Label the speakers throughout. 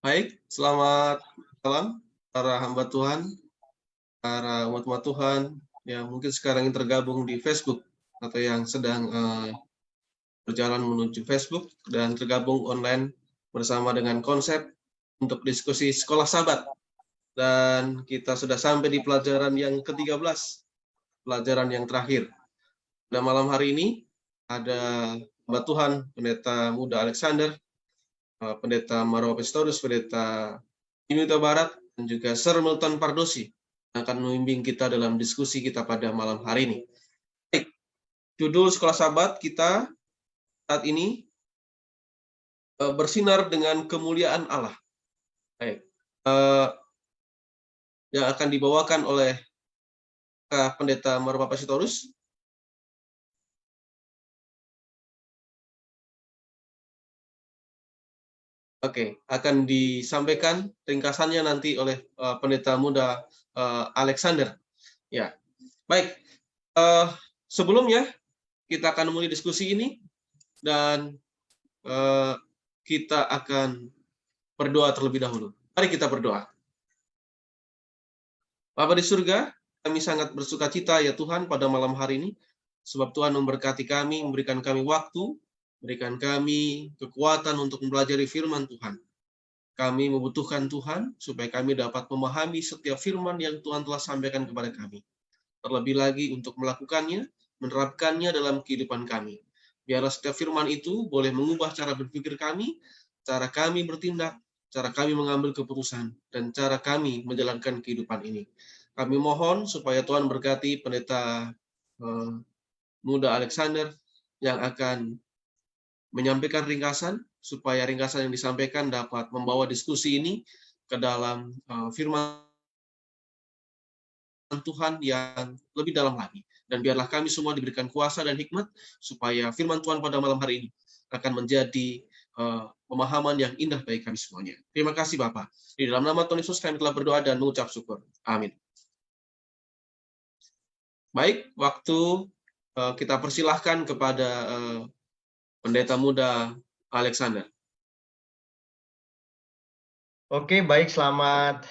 Speaker 1: Baik, selamat malam para hamba Tuhan, para umat-umat Tuhan yang mungkin sekarang ini tergabung di Facebook atau yang sedang berjalan menuju Facebook dan tergabung online bersama dengan konsep untuk diskusi sekolah Sabat. Dan kita sudah sampai di pelajaran yang ke-13, pelajaran yang terakhir. Dan malam hari ini ada hamba Tuhan, Pendeta Muda Alexander, Pendeta Marwa Pistorius, Pendeta Imita Barat, dan juga Sir Milton Pardosi yang akan membimbing kita dalam diskusi kita pada malam hari ini. Baik, judul sekolah sahabat kita saat ini bersinar dengan kemuliaan Allah. Baik, yang akan dibawakan oleh Pendeta Marwa Pistorius. Oke, akan disampaikan ringkasannya nanti oleh Pendeta Muda Alexander. Ya, baik. Sebelumnya kita akan mulai diskusi ini dan kita akan berdoa terlebih dahulu. Mari kita berdoa. Bapa di surga, kami sangat bersukacita ya Tuhan pada malam hari ini, sebab Tuhan memberkati kami, memberikan kami waktu, memberikan kami kekuatan untuk mempelajari firman Tuhan. Kami membutuhkan Tuhan supaya kami dapat memahami setiap firman yang Tuhan telah sampaikan kepada kami. Terlebih lagi untuk melakukannya, menerapkannya dalam kehidupan kami. Biarlah setiap firman itu boleh mengubah cara berpikir kami, cara kami bertindak, cara kami mengambil keputusan, dan cara kami menjalankan kehidupan ini. Kami mohon supaya Tuhan berkati Pendeta Muda Alexander yang akan menyampaikan ringkasan, supaya ringkasan yang disampaikan dapat membawa diskusi ini ke dalam firman Tuhan yang lebih dalam lagi. Dan biarlah kami semua diberikan kuasa dan hikmat, supaya firman Tuhan pada malam hari ini akan menjadi pemahaman yang indah bagi kami semuanya. Terima kasih Bapak. Di dalam nama Tuhan Yesus kami telah berdoa dan mengucap syukur. Amin. Baik, waktu kita persilahkan kepada Pendeta Muda Alexander.
Speaker 2: Oke, baik. Selamat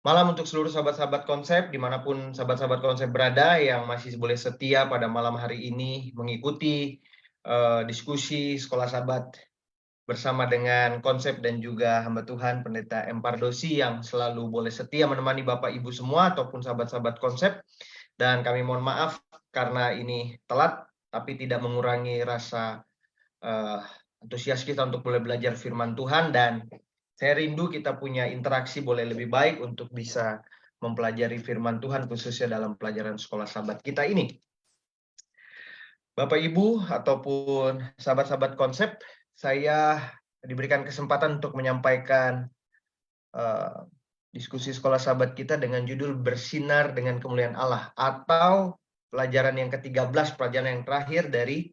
Speaker 2: malam untuk seluruh sahabat-sahabat konsep, dimanapun sahabat-sahabat konsep berada yang masih boleh setia pada malam hari ini mengikuti diskusi sekolah sahabat bersama dengan konsep dan juga hamba Tuhan Pendeta M. Pardosi yang selalu boleh setia menemani Bapak Ibu semua ataupun sahabat-sahabat konsep. Dan kami mohon maaf karena ini telat, tapi tidak mengurangi rasa antusias kita untuk boleh belajar firman Tuhan, dan saya rindu kita punya interaksi boleh lebih baik untuk bisa mempelajari firman Tuhan khususnya dalam pelajaran sekolah sahabat kita ini. Bapak Ibu ataupun sahabat-sahabat konsep, saya diberikan kesempatan untuk menyampaikan diskusi sekolah sahabat kita dengan judul Bersinar dengan Kemuliaan Allah, atau pelajaran yang ke-13, pelajaran yang terakhir dari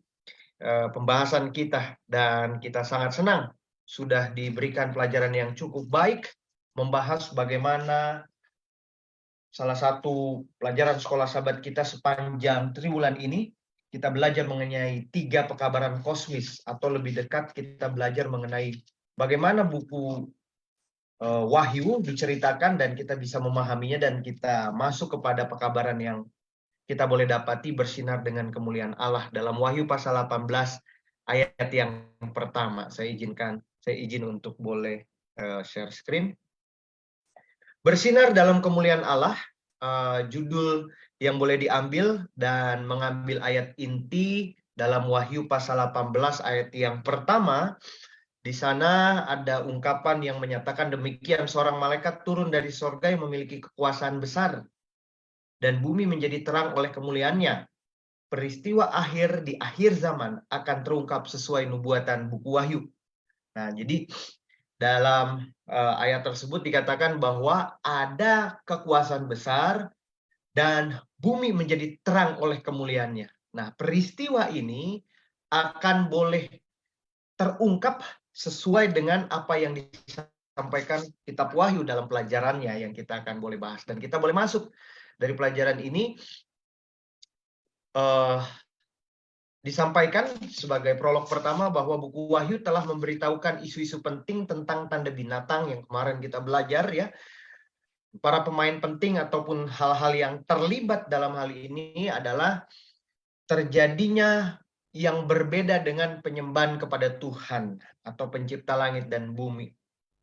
Speaker 2: pembahasan kita. Dan kita sangat senang sudah diberikan pelajaran yang cukup baik, membahas bagaimana salah satu pelajaran sekolah sahabat kita sepanjang triwulan ini, kita belajar mengenai 3 pekabaran kosmis, atau lebih dekat kita belajar mengenai bagaimana buku Wahyu diceritakan dan kita bisa memahaminya, dan kita masuk kepada pekabaran yang kita boleh dapati bersinar dengan kemuliaan Allah dalam Wahyu pasal 18 ayat yang pertama. Saya izin untuk boleh share screen. Bersinar dalam kemuliaan Allah, judul yang boleh diambil dan mengambil ayat inti dalam Wahyu pasal 18 ayat yang pertama. Di sana ada ungkapan yang menyatakan demikian, seorang malaikat turun dari sorga yang memiliki kekuasaan besar, dan bumi menjadi terang oleh kemuliaannya. Peristiwa akhir di akhir zaman akan terungkap sesuai nubuatan buku Wahyu. Nah, jadi dalam ayat tersebut dikatakan bahwa ada kekuasaan besar dan bumi menjadi terang oleh kemuliaannya. Nah, peristiwa ini akan boleh terungkap sesuai dengan apa yang disampaikan kitab Wahyu dalam pelajarannya yang kita akan boleh bahas. Dan kita boleh masuk dari pelajaran ini disampaikan sebagai prolog pertama bahwa buku Wahyu telah memberitahukan isu-isu penting tentang tanda binatang yang kemarin kita belajar ya. Para pemain penting ataupun hal-hal yang terlibat dalam hal ini adalah terjadinya yang berbeda dengan penyembahan kepada Tuhan atau pencipta langit dan bumi.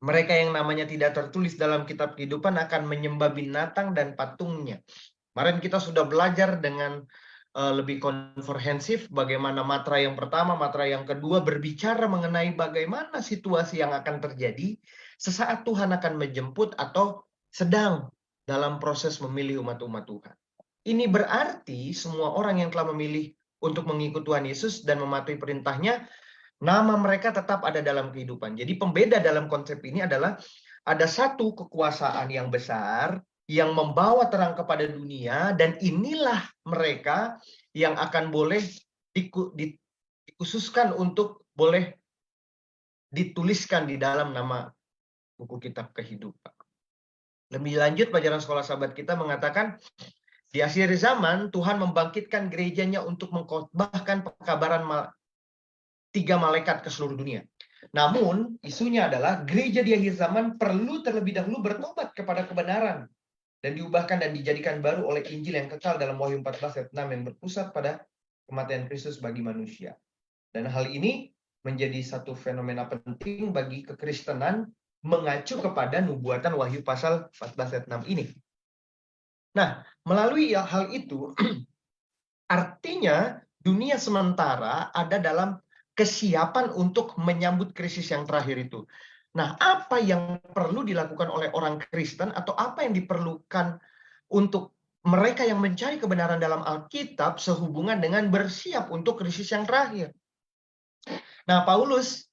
Speaker 2: Mereka yang namanya tidak tertulis dalam kitab kehidupan akan menyembah binatang dan patungnya. Kemarin kita sudah belajar dengan lebih komprehensif bagaimana matra yang pertama, matra yang kedua berbicara mengenai bagaimana situasi yang akan terjadi sesaat Tuhan akan menjemput atau sedang dalam proses memilih umat-umat Tuhan. Ini berarti semua orang yang telah memilih untuk mengikut Tuhan Yesus dan mematuhi perintahnya, nama mereka tetap ada dalam kehidupan. Jadi pembeda dalam konsep ini adalah ada satu kekuasaan yang besar yang membawa terang kepada dunia, dan inilah mereka yang akan boleh dikhususkan untuk boleh dituliskan di dalam nama buku kitab kehidupan. Lebih lanjut, pelajaran sekolah sahabat kita mengatakan, di akhir zaman Tuhan membangkitkan gerejanya untuk mengkhotbahkan pekabaran 3 malaikat ke seluruh dunia. Namun, isunya adalah gereja di akhir zaman perlu terlebih dahulu bertobat kepada kebenaran dan diubahkan dan dijadikan baru oleh Injil yang kekal dalam Wahyu 14 ayat 6 yang berpusat pada kematian Kristus bagi manusia. Dan hal ini menjadi satu fenomena penting bagi kekristenan mengacu kepada nubuatan Wahyu pasal 14 ayat 6 ini. Nah, melalui hal itu artinya dunia sementara ada dalam kesiapan untuk menyambut krisis yang terakhir itu. Nah, apa yang perlu dilakukan oleh orang Kristen atau apa yang diperlukan untuk mereka yang mencari kebenaran dalam Alkitab sehubungan dengan bersiap untuk krisis yang terakhir? Nah, Paulus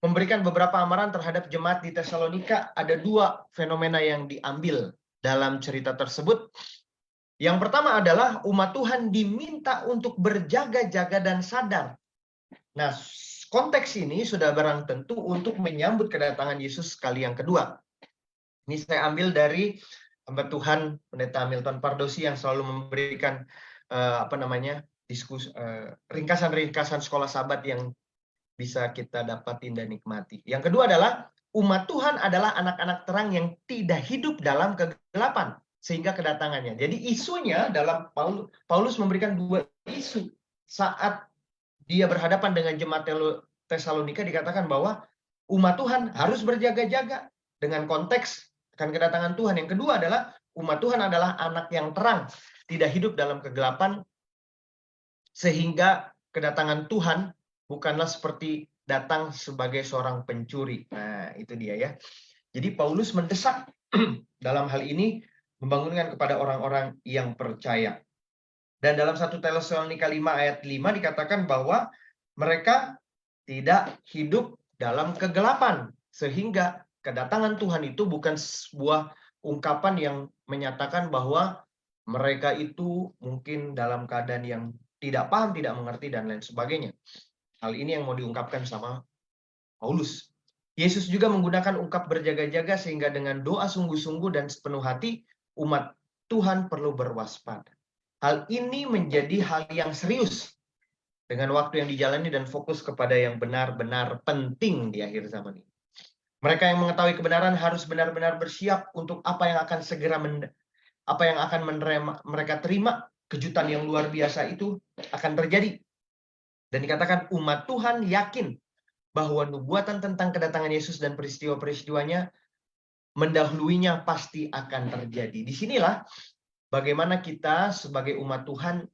Speaker 2: memberikan beberapa amaran terhadap jemaat di Tesalonika. Ada 2 fenomena yang diambil dalam cerita tersebut. Yang pertama adalah umat Tuhan diminta untuk berjaga-jaga dan sadar. Nah, konteks ini sudah barang tentu untuk menyambut kedatangan Yesus kali yang kedua. Ini saya ambil dari hamba Tuhan Pendeta Hamilton Pardosi yang selalu memberikan ringkasan-ringkasan sekolah sahabat yang bisa kita dapatin dan nikmati. Yang kedua adalah umat Tuhan adalah anak-anak terang yang tidak hidup dalam kegelapan sehingga kedatangannya. Jadi isunya dalam Paulus memberikan 2 isu saat dia berhadapan dengan jemaat Tesalonika, dikatakan bahwa umat Tuhan harus berjaga-jaga dengan konteks akan kedatangan Tuhan. Yang kedua adalah umat Tuhan adalah anak yang terang, tidak hidup dalam kegelapan, sehingga kedatangan Tuhan bukanlah seperti datang sebagai seorang pencuri. Nah, itu dia ya. Jadi Paulus mendesak dalam hal ini membangunkan kepada orang-orang yang percaya. Dan dalam 1 Tesalonika 5 ayat 5 dikatakan bahwa mereka tidak hidup dalam kegelapan. Sehingga kedatangan Tuhan itu bukan sebuah ungkapan yang menyatakan bahwa mereka itu mungkin dalam keadaan yang tidak paham, tidak mengerti, dan lain sebagainya. Hal ini yang mau diungkapkan sama Paulus. Yesus juga menggunakan ungkap berjaga-jaga sehingga dengan doa sungguh-sungguh dan sepenuh hati umat Tuhan perlu berwaspada. Hal ini menjadi hal yang serius dengan waktu yang dijalani dan fokus kepada yang benar-benar penting di akhir zaman ini. Mereka yang mengetahui kebenaran harus benar-benar bersiap untuk apa yang akan mereka terima. Kejutan yang luar biasa itu akan terjadi. Dan dikatakan umat Tuhan yakin bahwa nubuatan tentang kedatangan Yesus dan peristiwa-peristiwanya mendahuluinya pasti akan terjadi. Disinilah bagaimana kita sebagai umat Tuhan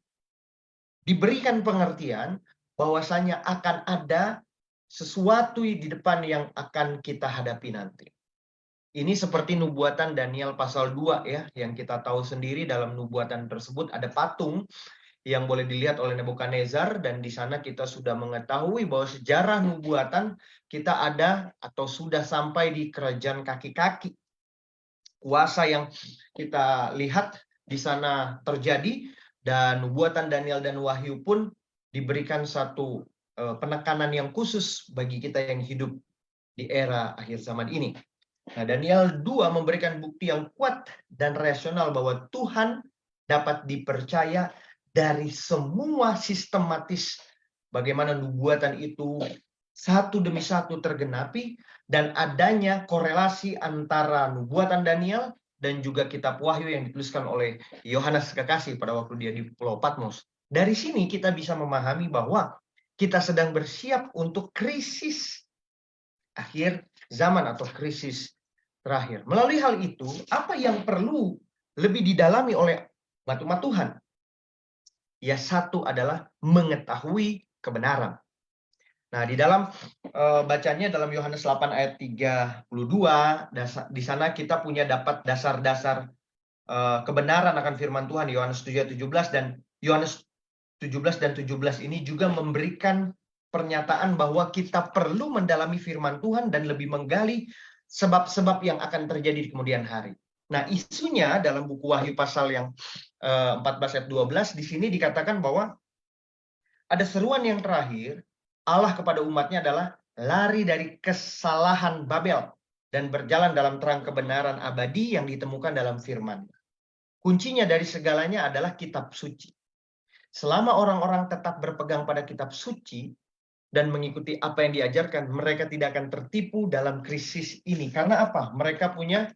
Speaker 2: diberikan pengertian bahwasanya akan ada sesuatu di depan yang akan kita hadapi nanti. Ini seperti nubuatan Daniel pasal 2 ya, yang kita tahu sendiri. Dalam nubuatan tersebut ada patung yang boleh dilihat oleh Nebukadnezar, dan di sana kita sudah mengetahui bahwa sejarah nubuatan kita ada atau sudah sampai di kerajaan kaki-kaki. Kuasa yang kita lihat di sana terjadi, dan nubuatan Daniel dan Wahyu pun diberikan satu penekanan yang khusus bagi kita yang hidup di era akhir zaman ini. Nah, Daniel 2 memberikan bukti yang kuat dan rasional bahwa Tuhan dapat dipercaya dari semua sistematis bagaimana nubuatan itu satu demi satu tergenapi, dan adanya korelasi antara nubuatan Daniel dan juga kitab Wahyu yang dituliskan oleh Yohanes Kekasih pada waktu dia di Pulau Patmos. Dari sini kita bisa memahami bahwa kita sedang bersiap untuk krisis akhir zaman atau krisis terakhir. Melalui hal itu, apa yang perlu lebih didalami oleh umat Tuhan? Ya, satu adalah mengetahui kebenaran. Nah, di dalam bacanya dalam Yohanes 8 ayat 32, di sana kita punya dapat dasar-dasar kebenaran akan firman Tuhan. Yohanes 7 ayat 17 dan Yohanes 17 dan 17 ini juga memberikan pernyataan bahwa kita perlu mendalami firman Tuhan dan lebih menggali sebab-sebab yang akan terjadi di kemudian hari. Nah, isunya dalam buku Wahyu pasal yang 14 ayat 12 di sini dikatakan bahwa ada seruan yang terakhir, Allah kepada umatnya adalah lari dari kesalahan Babel dan berjalan dalam terang kebenaran abadi yang ditemukan dalam firman. Kuncinya dari segalanya adalah kitab suci. Selama orang-orang tetap berpegang pada kitab suci dan mengikuti apa yang diajarkan, mereka tidak akan tertipu dalam krisis ini. Karena apa? Mereka punya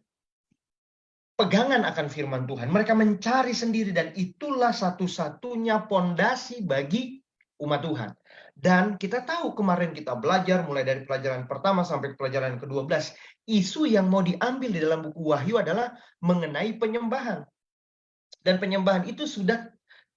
Speaker 2: pegangan akan firman Tuhan. Mereka mencari sendiri dan itulah satu-satunya pondasi bagi umat Tuhan. Dan kita tahu kemarin kita belajar mulai dari pelajaran pertama sampai pelajaran ke-12, isu yang mau diambil di dalam buku Wahyu adalah mengenai penyembahan. Dan penyembahan itu sudah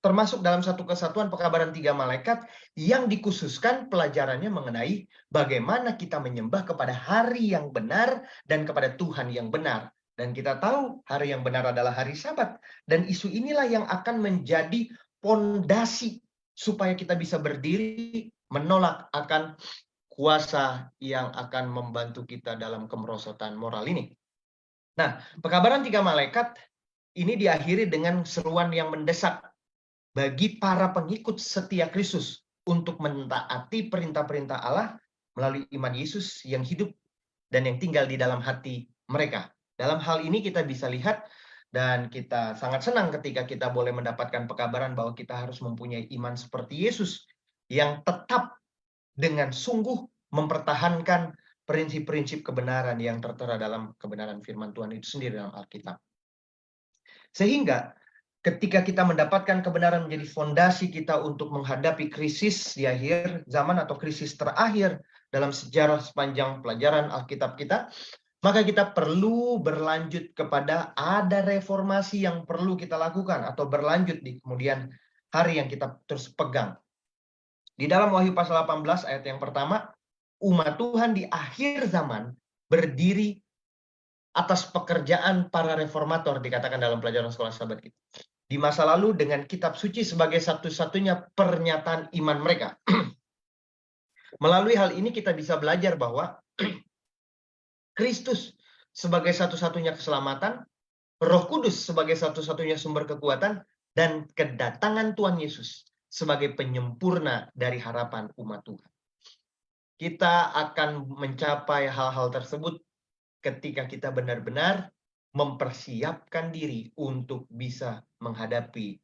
Speaker 2: termasuk dalam satu kesatuan pekabaran 3 malaikat yang dikhususkan pelajarannya mengenai bagaimana kita menyembah kepada hari yang benar dan kepada Tuhan yang benar. Dan kita tahu hari yang benar adalah hari Sabat. Dan isu inilah yang akan menjadi pondasi supaya kita bisa berdiri menolak akan kuasa yang akan membantu kita dalam kemerosotan moral ini. Nah, pekabaran 3 malaikat ini diakhiri dengan seruan yang mendesak bagi para pengikut setia Kristus untuk mentaati perintah-perintah Allah melalui iman Yesus yang hidup dan yang tinggal di dalam hati mereka. Dalam hal ini kita bisa lihat dan kita sangat senang ketika kita boleh mendapatkan pekabaran bahwa kita harus mempunyai iman seperti Yesus yang tetap dengan sungguh mempertahankan prinsip-prinsip kebenaran yang tertera dalam kebenaran firman Tuhan itu sendiri dalam Alkitab. Sehingga ketika kita mendapatkan kebenaran menjadi fondasi kita untuk menghadapi krisis di akhir zaman atau krisis terakhir dalam sejarah sepanjang pelajaran Alkitab kita, maka kita perlu berlanjut kepada ada reformasi yang perlu kita lakukan atau berlanjut di kemudian hari yang kita terus pegang. Di dalam Wahyu pasal 18 ayat yang pertama, umat Tuhan di akhir zaman berdiri atas pekerjaan para reformator, dikatakan dalam pelajaran sekolah sahabat kita. Di masa lalu dengan kitab suci sebagai satu-satunya pernyataan iman mereka. Melalui hal ini kita bisa belajar bahwa Kristus sebagai satu-satunya keselamatan, Roh Kudus sebagai satu-satunya sumber kekuatan, dan kedatangan Tuhan Yesus sebagai penyempurna dari harapan umat Tuhan. Kita akan mencapai hal-hal tersebut ketika kita benar-benar mempersiapkan diri untuk bisa menghadapi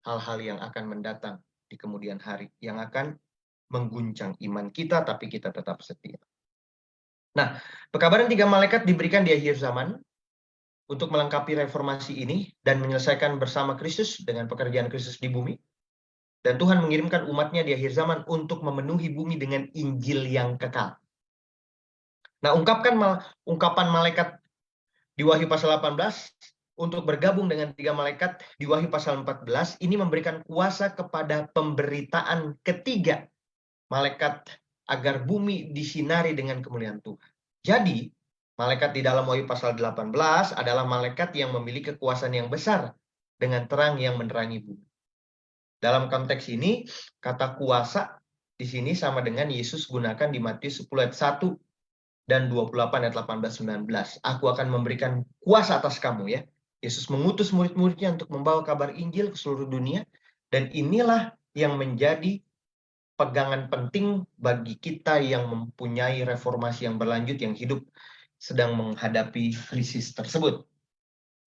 Speaker 2: hal-hal yang akan mendatang di kemudian hari, yang akan mengguncang iman kita, tapi kita tetap setia. Nah, pekabaran 3 malaikat diberikan di akhir zaman untuk melengkapi reformasi ini dan menyelesaikan bersama Kristus dengan pekerjaan Kristus di bumi. Dan Tuhan mengirimkan umatnya di akhir zaman untuk memenuhi bumi dengan Injil yang kekal. Nah, ungkapan malaikat di Wahyu pasal 18 untuk bergabung dengan 3 malaikat di Wahyu pasal 14 ini memberikan kuasa kepada pemberitaan ketiga malaikat agar bumi disinari dengan kemuliaan Tuhan. Jadi, malaikat di dalam Wahyu pasal 18 adalah malaikat yang memiliki kekuasaan yang besar dengan terang yang menerangi bumi. Dalam konteks ini, kata kuasa di sini sama dengan Yesus gunakan di Matius 10 ayat 1 dan 28 ayat 18-19. Aku akan memberikan kuasa atas kamu, ya. Yesus mengutus murid-muridnya untuk membawa kabar Injil ke seluruh dunia. Dan inilah yang menjadi pegangan penting bagi kita yang mempunyai reformasi yang berlanjut, yang hidup sedang menghadapi krisis tersebut.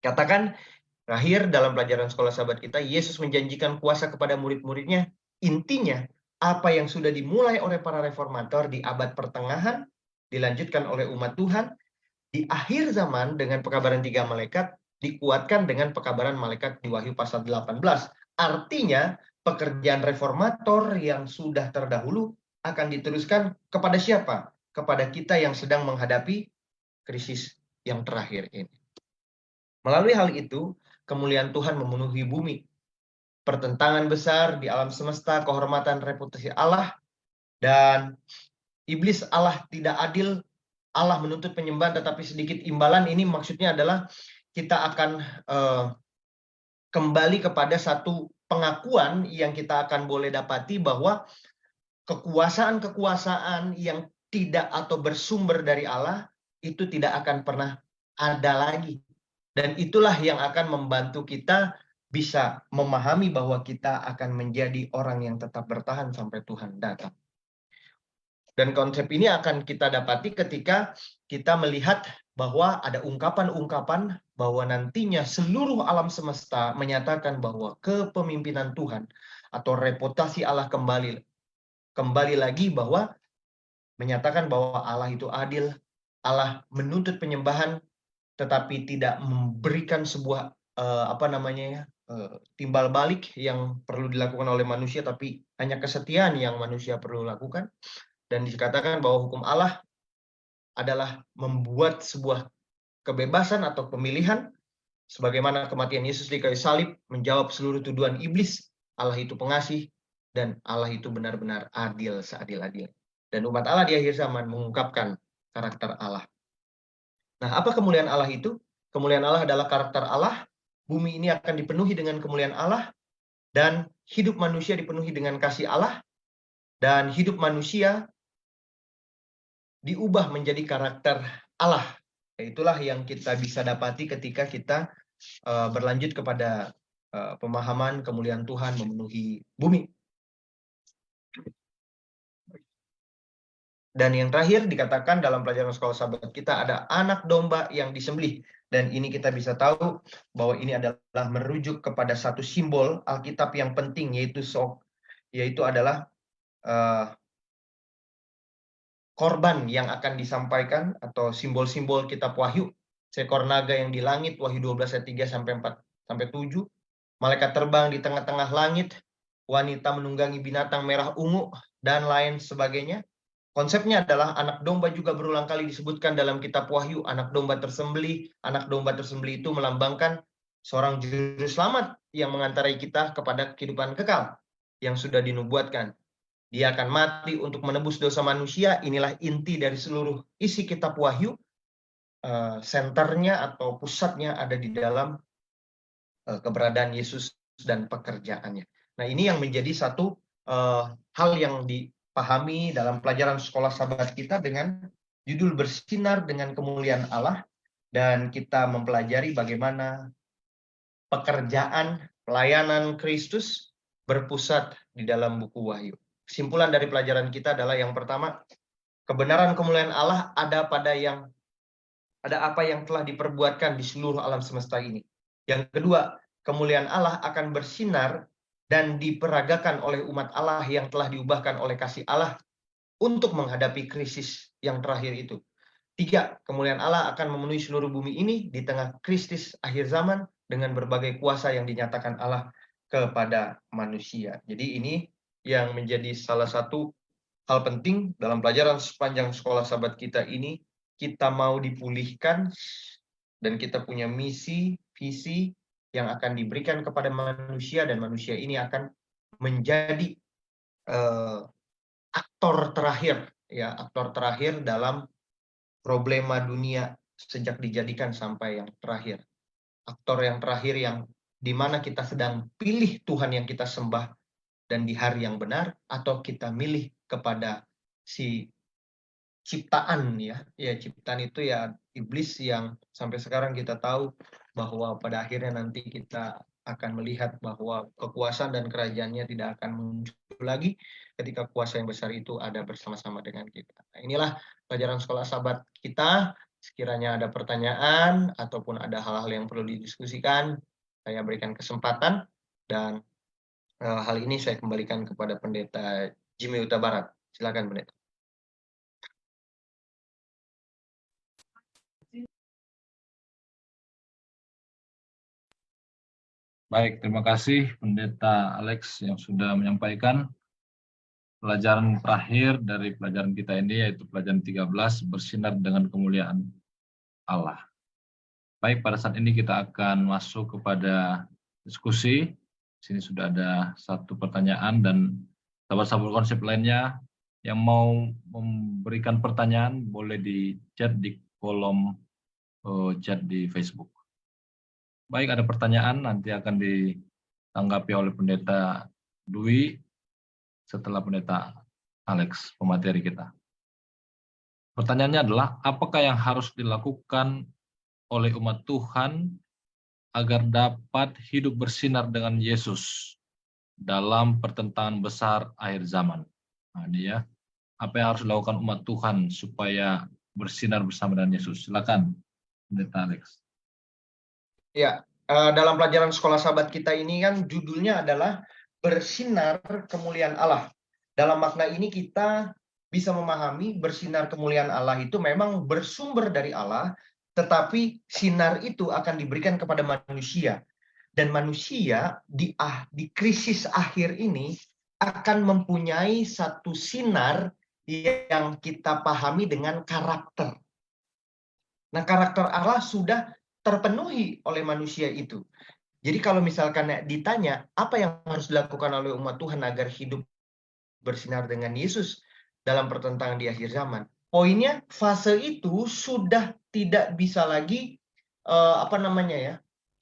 Speaker 2: Katakan, terakhir dalam pelajaran sekolah sahabat kita, Yesus menjanjikan kuasa kepada murid-muridnya. Intinya, apa yang sudah dimulai oleh para reformator di abad pertengahan, dilanjutkan oleh umat Tuhan, di akhir zaman dengan pekabaran 3 malaikat, dikuatkan dengan pekabaran malaikat di Wahyu pasal 18. Artinya, pekerjaan reformator yang sudah terdahulu akan diteruskan kepada siapa? Kepada kita yang sedang menghadapi krisis yang terakhir ini. Melalui hal itu, kemuliaan Tuhan memenuhi bumi. Pertentangan besar di alam semesta, kehormatan reputasi Allah, dan iblis Allah tidak adil, Allah menuntut penyembahan tetapi sedikit imbalan. Ini maksudnya adalah kita akan kembali kepada satu pengakuan yang kita akan boleh dapati bahwa kekuasaan-kekuasaan yang tidak atau bersumber dari Allah itu tidak akan pernah ada lagi. Dan itulah yang akan membantu kita bisa memahami bahwa kita akan menjadi orang yang tetap bertahan sampai Tuhan datang. Dan konsep ini akan kita dapati ketika kita melihat bahwa ada ungkapan-ungkapan bahwa nantinya seluruh alam semesta menyatakan bahwa kepemimpinan Tuhan atau reputasi Allah kembali lagi, bahwa menyatakan bahwa Allah itu adil, Allah menuntut penyembahan, tetapi tidak memberikan sebuah timbal balik yang perlu dilakukan oleh manusia, tapi hanya kesetiaan yang manusia perlu lakukan. Dan dikatakan bahwa hukum Allah adalah membuat sebuah kebebasan atau pemilihan, sebagaimana kematian Yesus di kayu salib menjawab seluruh tuduhan iblis. Allah itu pengasih dan Allah itu benar-benar adil seadil-adil. Dan umat Allah di akhir zaman mengungkapkan karakter Allah. Nah, apa kemuliaan Allah itu? Kemuliaan Allah adalah karakter Allah. Bumi ini akan dipenuhi dengan kemuliaan Allah, dan hidup manusia dipenuhi dengan kasih Allah, dan hidup manusia diubah menjadi karakter Allah. Itulah yang kita bisa dapati ketika kita berlanjut kepada pemahaman kemuliaan Tuhan memenuhi bumi. Dan yang terakhir dikatakan dalam pelajaran sekolah sahabat kita ada anak domba yang disembelih. Dan ini kita bisa tahu bahwa ini adalah merujuk kepada satu simbol Alkitab yang penting, yaitu adalah korban yang akan disampaikan, atau simbol-simbol kitab Wahyu. Seekor naga yang di langit, Wahyu 12 ayat 3 sampai 7. Malaikat terbang di tengah-tengah langit, wanita menunggangi binatang merah ungu, dan lain sebagainya. Konsepnya adalah anak domba juga berulang kali disebutkan dalam kitab Wahyu. Anak domba tersembelih itu melambangkan seorang juru selamat yang mengantarai kita kepada kehidupan kekal yang sudah dinubuatkan. Dia akan mati untuk menebus dosa manusia. Inilah inti dari seluruh isi kitab Wahyu. Senternya atau pusatnya ada di dalam keberadaan Yesus dan pekerjaannya. Nah, ini yang menjadi satu hal yang dipahami dalam pelajaran sekolah sahabat kita dengan judul bersinar dengan kemuliaan Allah, dan kita mempelajari bagaimana pekerjaan pelayanan Kristus berpusat di dalam buku Wahyu. Kesimpulan dari pelajaran kita adalah yang pertama, kebenaran kemuliaan Allah ada apa yang telah diperbuatkan di seluruh alam semesta ini. Yang kedua, kemuliaan Allah akan bersinar dan diperagakan oleh umat Allah yang telah diubahkan oleh kasih Allah untuk menghadapi krisis yang terakhir itu. 3, kemuliaan Allah akan memenuhi seluruh bumi ini di tengah krisis akhir zaman dengan berbagai kuasa yang dinyatakan Allah kepada manusia. Jadi ini yang menjadi salah satu hal penting dalam pelajaran sepanjang sekolah sahabat kita ini. Kita mau dipulihkan dan kita punya misi, visi yang akan diberikan kepada manusia, dan manusia ini akan menjadi aktor terakhir dalam problema dunia sejak dijadikan sampai yang terakhir. Aktor yang terakhir yang dimana kita sedang pilih Tuhan yang kita sembah dan di hari yang benar, atau kita milih kepada si ciptaan ciptaan itu ya iblis, yang sampai sekarang kita tahu bahwa pada akhirnya nanti kita akan melihat bahwa kekuasaan dan kerajaannya tidak akan muncul lagi ketika kuasa yang besar itu ada bersama-sama dengan kita. Nah, inilah pelajaran sekolah sahabat kita. Sekiranya ada pertanyaan ataupun ada hal-hal yang perlu didiskusikan, saya berikan kesempatan, dan hal ini saya kembalikan kepada Pendeta Jimmy Huta Barat. Silakan Pendeta.
Speaker 3: Baik, terima kasih Pendeta Alex yang sudah menyampaikan pelajaran terakhir dari pelajaran kita ini, yaitu pelajaran 13, bersinar dengan kemuliaan Allah. Baik, pada saat ini kita akan masuk kepada diskusi. Di sini sudah ada satu pertanyaan, dan sahabat-sahabat konsep lainnya yang mau memberikan pertanyaan boleh di chat di kolom chat di Facebook. Baik, ada pertanyaan, nanti akan ditanggapi oleh Pendeta Dwi setelah Pendeta Alex, pemateri kita. Pertanyaannya adalah, apakah yang harus dilakukan oleh umat Tuhan agar dapat hidup bersinar dengan Yesus dalam pertentangan besar akhir zaman? Nah, ini ya, apa yang harus dilakukan umat Tuhan supaya bersinar bersama dengan Yesus? Silakan, Pendeta Alex.
Speaker 2: Ya, dalam pelajaran sekolah sahabat kita ini kan judulnya adalah bersinar kemuliaan Allah. Dalam makna ini kita bisa memahami bersinar kemuliaan Allah itu memang bersumber dari Allah, tetapi sinar itu akan diberikan kepada manusia. Dan manusia di krisis akhir ini akan mempunyai satu sinar yang kita pahami dengan karakter. Nah, karakter Allah sudah terpenuhi oleh manusia itu. Jadi kalau misalkan ditanya apa yang harus dilakukan oleh umat Tuhan agar hidup bersinar dengan Yesus dalam pertentangan di akhir zaman, poinnya fase itu sudah tidak bisa lagi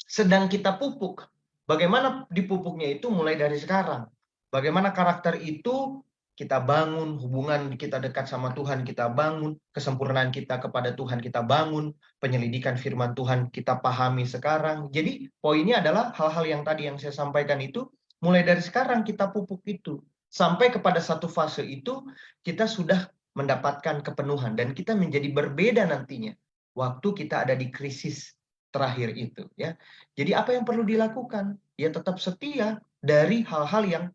Speaker 2: sedang kita pupuk. Bagaimana dipupuknya itu mulai dari sekarang. Bagaimana karakter itu kita bangun, hubungan kita dekat sama Tuhan kita bangun, kesempurnaan kita kepada Tuhan kita bangun, penyelidikan firman Tuhan kita pahami sekarang. Jadi poinnya adalah hal-hal yang tadi yang saya sampaikan itu, mulai dari sekarang kita pupuk itu. Sampai kepada satu fase itu, kita sudah mendapatkan kepenuhan. Dan kita menjadi berbeda nantinya, waktu kita ada di krisis terakhir itu. Ya. Jadi apa yang perlu dilakukan? Ya tetap setia dari hal-hal yang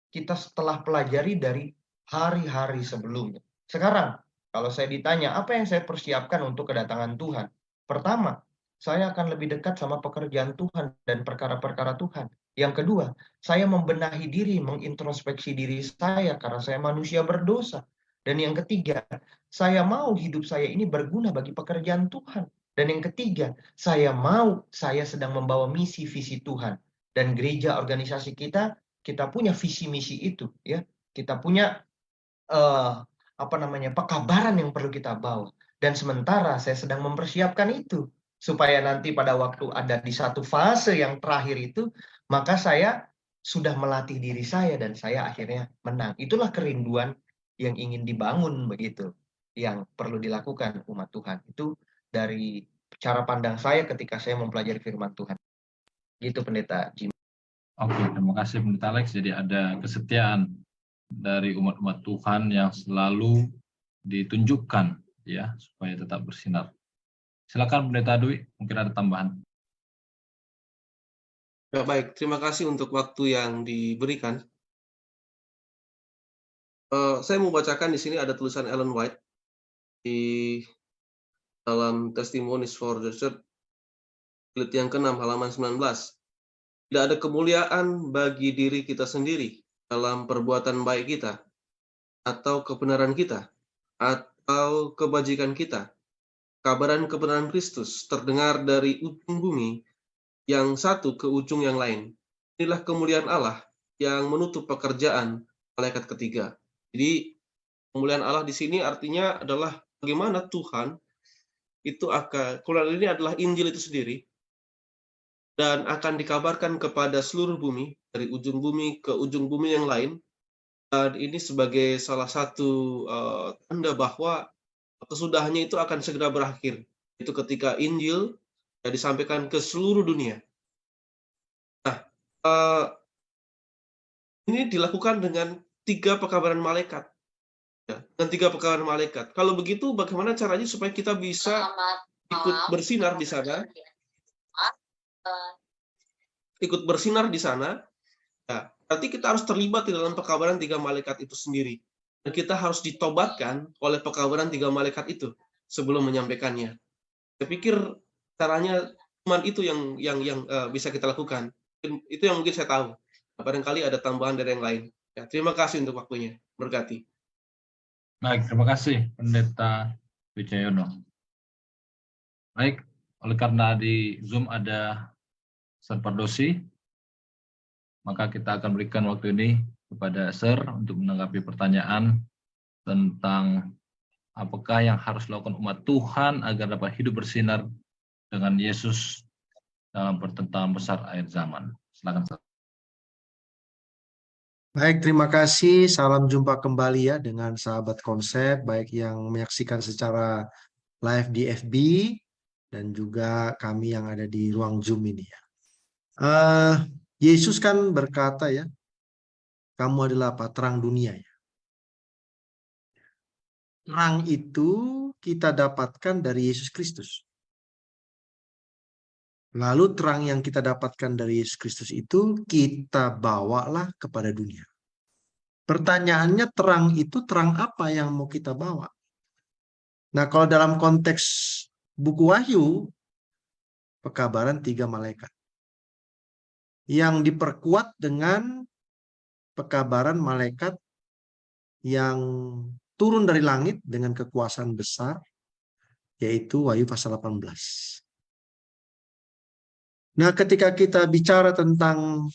Speaker 2: kita setelah pelajari dari hari-hari sebelumnya. Sekarang, kalau saya ditanya, apa yang saya persiapkan untuk kedatangan Tuhan? Pertama, saya akan lebih dekat sama pekerjaan Tuhan dan perkara-perkara Tuhan. Yang kedua, saya membenahi diri, mengintrospeksi diri saya karena saya manusia berdosa. Dan yang ketiga, saya mau hidup saya ini berguna bagi pekerjaan Tuhan. Dan yang ketiga, saya sedang membawa misi visi Tuhan. Dan gereja organisasi kita punya visi misi itu, ya. Kita punya pekabaran yang perlu kita bawa. Dan sementara saya sedang mempersiapkan itu supaya nanti pada waktu ada di satu fase yang terakhir itu, maka saya sudah melatih diri saya dan saya akhirnya menang. Itulah kerinduan yang ingin dibangun begitu, yang perlu dilakukan umat Tuhan. Itu dari cara pandang saya ketika saya mempelajari firman Tuhan. Gitu Pendeta Jim.
Speaker 3: Oke, terima kasih Pendeta Alex. Jadi ada kesetiaan dari umat-umat Tuhan yang selalu ditunjukkan ya supaya tetap bersinar. Silakan Pendeta Dwi, mungkin ada tambahan.
Speaker 1: Ya, baik, terima kasih untuk waktu yang diberikan. Saya mau bacakan di sini ada tulisan Ellen White di dalam Testimonies for the Church, jilid yang ke-6 halaman 19. Tidak ada kemuliaan bagi diri kita sendiri dalam perbuatan baik kita, atau kebenaran kita, atau kebajikan kita. Kabaran kebenaran Kristus terdengar dari ujung bumi yang satu ke ujung yang lain. Inilah kemuliaan Allah yang menutup pekerjaan malaikat ketiga. Jadi kemuliaan Allah di sini artinya adalah bagaimana Tuhan itu kemuliaan ini adalah Injil itu sendiri, dan akan dikabarkan kepada seluruh bumi, dari ujung bumi ke ujung bumi yang lain. Dan ini sebagai salah satu tanda bahwa kesudahannya itu akan segera berakhir. Itu ketika Injil disampaikan ke seluruh dunia. Nah, ini dilakukan dengan 3 pekabaran malaikat. Ya, dan 3 pekabaran malaikat. Kalau begitu, bagaimana caranya supaya kita bisa ikut bersinar di sana? Ikut bersinar di sana. Ya, Berarti kita harus terlibat di dalam pekabaran 3 malaikat itu sendiri. Dan kita harus ditobatkan oleh pekabaran 3 malaikat itu sebelum menyampaikannya. Saya pikir caranya cuma itu yang bisa kita lakukan. Itu yang mungkin saya tahu. Barangkali ada tambahan dari yang lain. Ya, terima kasih untuk waktunya. Berkati.
Speaker 3: Baik, terima kasih Pendeta Wijayono. Baik, oleh karena di Zoom ada Sir Pardosi, maka kita akan berikan waktu ini kepada Sir untuk menanggapi pertanyaan tentang apakah yang harus dilakukan umat Tuhan agar dapat hidup bersinar dengan Yesus dalam pertentangan besar akhir zaman. Silakan, Sir.
Speaker 4: Baik, terima kasih. Salam jumpa kembali ya dengan sahabat konsep, baik yang menyaksikan secara live di FB dan juga kami yang ada di ruang Zoom ini ya. Yesus kan berkata ya, kamu adalah apa? Terang dunia ya. Terang itu kita dapatkan dari Yesus Kristus. Lalu terang yang kita dapatkan dari Yesus Kristus itu kita bawalah kepada dunia. Pertanyaannya terang itu terang apa yang mau kita bawa? Nah, kalau dalam konteks buku Wahyu, pekabaran 3 malaikat. Yang diperkuat dengan pekabaran malaikat yang turun dari langit dengan kekuasaan besar, yaitu Wahyu pasal 18. Nah, ketika kita bicara tentang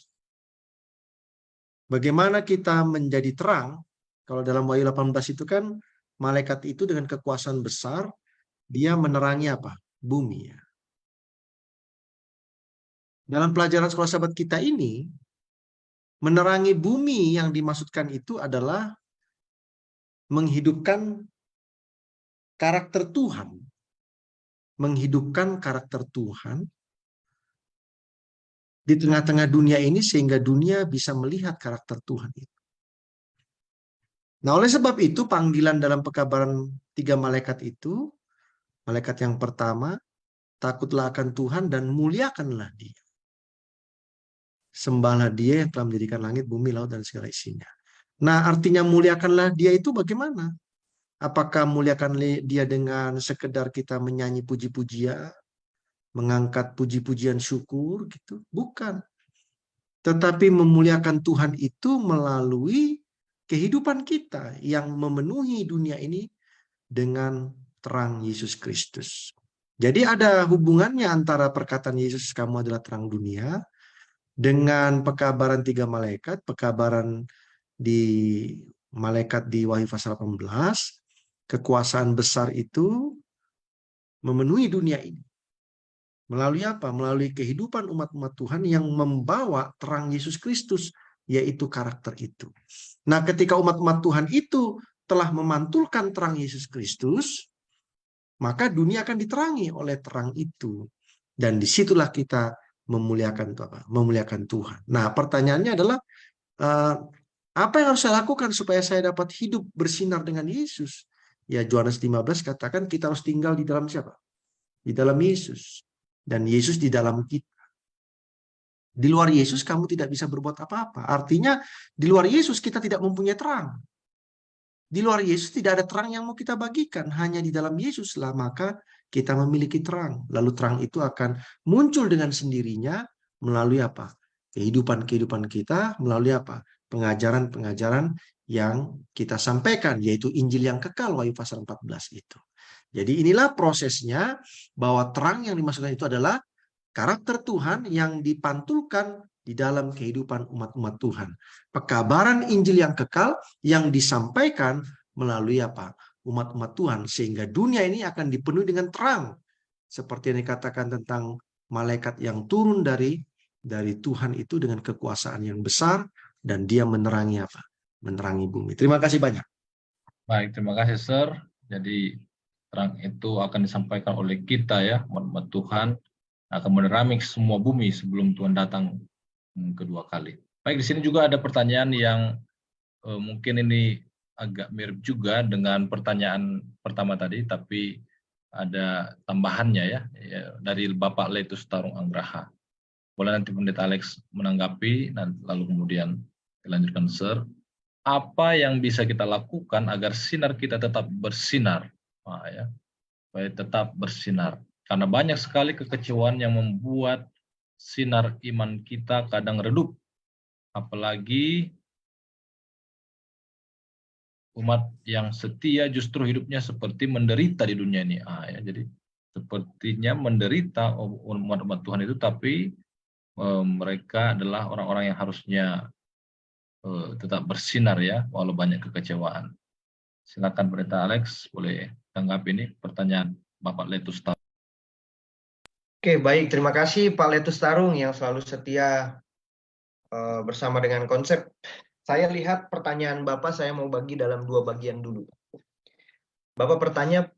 Speaker 4: bagaimana kita menjadi terang, kalau dalam Wahyu 18 itu kan malaikat itu dengan kekuasaan besar, dia menerangi apa? Bumi ya. Dalam pelajaran sekolah sahabat kita ini, menerangi bumi yang dimaksudkan itu adalah menghidupkan karakter Tuhan. Menghidupkan karakter Tuhan di tengah-tengah dunia ini sehingga dunia bisa melihat karakter Tuhan itu. Nah, oleh sebab itu panggilan dalam pekabaran 3 malaikat itu, malaikat yang pertama, takutlah akan Tuhan dan muliakanlah Dia. Sembahlah Dia yang telah menjadikan langit, bumi, laut, dan segala isinya. Nah, artinya muliakanlah Dia itu bagaimana? Apakah muliakan Dia dengan sekedar kita menyanyi puji-pujian, mengangkat puji-pujian syukur gitu? Bukan. Tetapi memuliakan Tuhan itu melalui kehidupan kita yang memenuhi dunia ini dengan terang Yesus Kristus. Jadi ada hubungannya antara perkataan Yesus kamu adalah terang dunia dengan pekabaran 3 malaikat, pekabaran di malaikat di Wahyu pasal 18, kekuasaan besar itu memenuhi dunia ini. Melalui apa? Melalui kehidupan umat-umat Tuhan yang membawa terang Yesus Kristus, yaitu karakter itu. Nah, ketika umat-umat Tuhan itu telah memantulkan terang Yesus Kristus, maka dunia akan diterangi oleh terang itu. Dan disitulah kita memuliakan Tuhan. Nah, pertanyaannya adalah, apa yang harus saya lakukan supaya saya dapat hidup bersinar dengan Yesus? Ya, Yohanes 15 katakan kita harus tinggal di dalam siapa? Di dalam Yesus. Dan Yesus di dalam kita. Di luar Yesus kamu tidak bisa berbuat apa-apa. Artinya di luar Yesus kita tidak mempunyai terang. Di luar Yesus tidak ada terang yang mau kita bagikan. Hanya di dalam Yesuslah maka kita memiliki terang. Lalu terang itu akan muncul dengan sendirinya melalui apa? Kehidupan-kehidupan kita, melalui apa? Pengajaran-pengajaran yang kita sampaikan, yaitu Injil yang kekal, Wahyu pasal 14 itu. Jadi inilah prosesnya, bahwa terang yang dimaksudkan itu adalah karakter Tuhan yang dipantulkan di dalam kehidupan umat-umat Tuhan. Pekabaran Injil yang kekal yang disampaikan melalui apa? Umat-umat Tuhan. Sehingga dunia ini akan dipenuhi dengan terang. Seperti yang dikatakan tentang malaikat yang turun dari Tuhan itu dengan kekuasaan yang besar. Dan dia menerangi apa? Menerangi bumi. Terima kasih banyak.
Speaker 3: Baik, terima kasih, Sir. Jadi terang itu akan disampaikan oleh kita ya, umat Tuhan, akan menerangi semua bumi sebelum Tuhan datang kedua kali. Baik, di sini juga ada pertanyaan yang mungkin ini agak mirip juga dengan pertanyaan pertama tadi, tapi ada tambahannya ya dari Bapak Letus Tarung Anggraha. Boleh nanti Pendeta Alex menanggapi, dan lalu kemudian Kita lanjutkan, Sir. Apa yang bisa kita lakukan agar sinar kita tetap bersinar? Nah, ya, supaya tetap bersinar. Karena banyak sekali kekecewaan yang membuat sinar iman kita kadang redup. Apalagi umat yang setia justru hidupnya seperti menderita di dunia ini. Ya, jadi sepertinya menderita umat-umat Tuhan itu, tapi mereka adalah orang-orang yang harusnya tetap bersinar ya, walau banyak kekecewaan. Silakan Pendeta Alex, boleh tanggapi ini pertanyaan Bapak Letus Tarung.
Speaker 2: Oke, baik. Terima kasih Pak Letus Tarung yang selalu setia bersama dengan konsep. Saya lihat pertanyaan Bapak, saya mau bagi dalam 2 bagian dulu. Bapak bertanya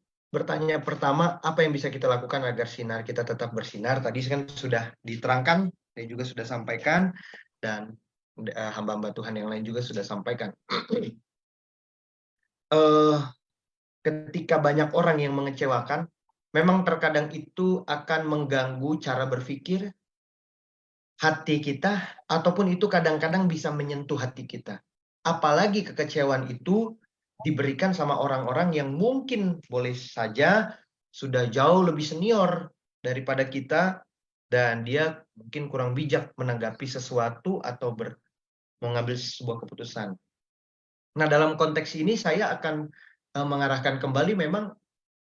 Speaker 2: pertama, apa yang bisa kita lakukan agar sinar kita tetap bersinar? Tadi kan sudah diterangkan, saya juga sudah sampaikan, dan hamba-hamba Tuhan yang lain juga sudah sampaikan. Ketika banyak orang yang mengecewakan, memang terkadang itu akan mengganggu cara berpikir, hati kita, ataupun itu kadang-kadang bisa menyentuh hati kita. Apalagi kekecewaan itu diberikan sama orang-orang yang mungkin boleh saja sudah jauh lebih senior daripada kita, dan dia mungkin kurang bijak menanggapi sesuatu atau mengambil sebuah keputusan. Nah, dalam konteks ini saya akan mengarahkan kembali, memang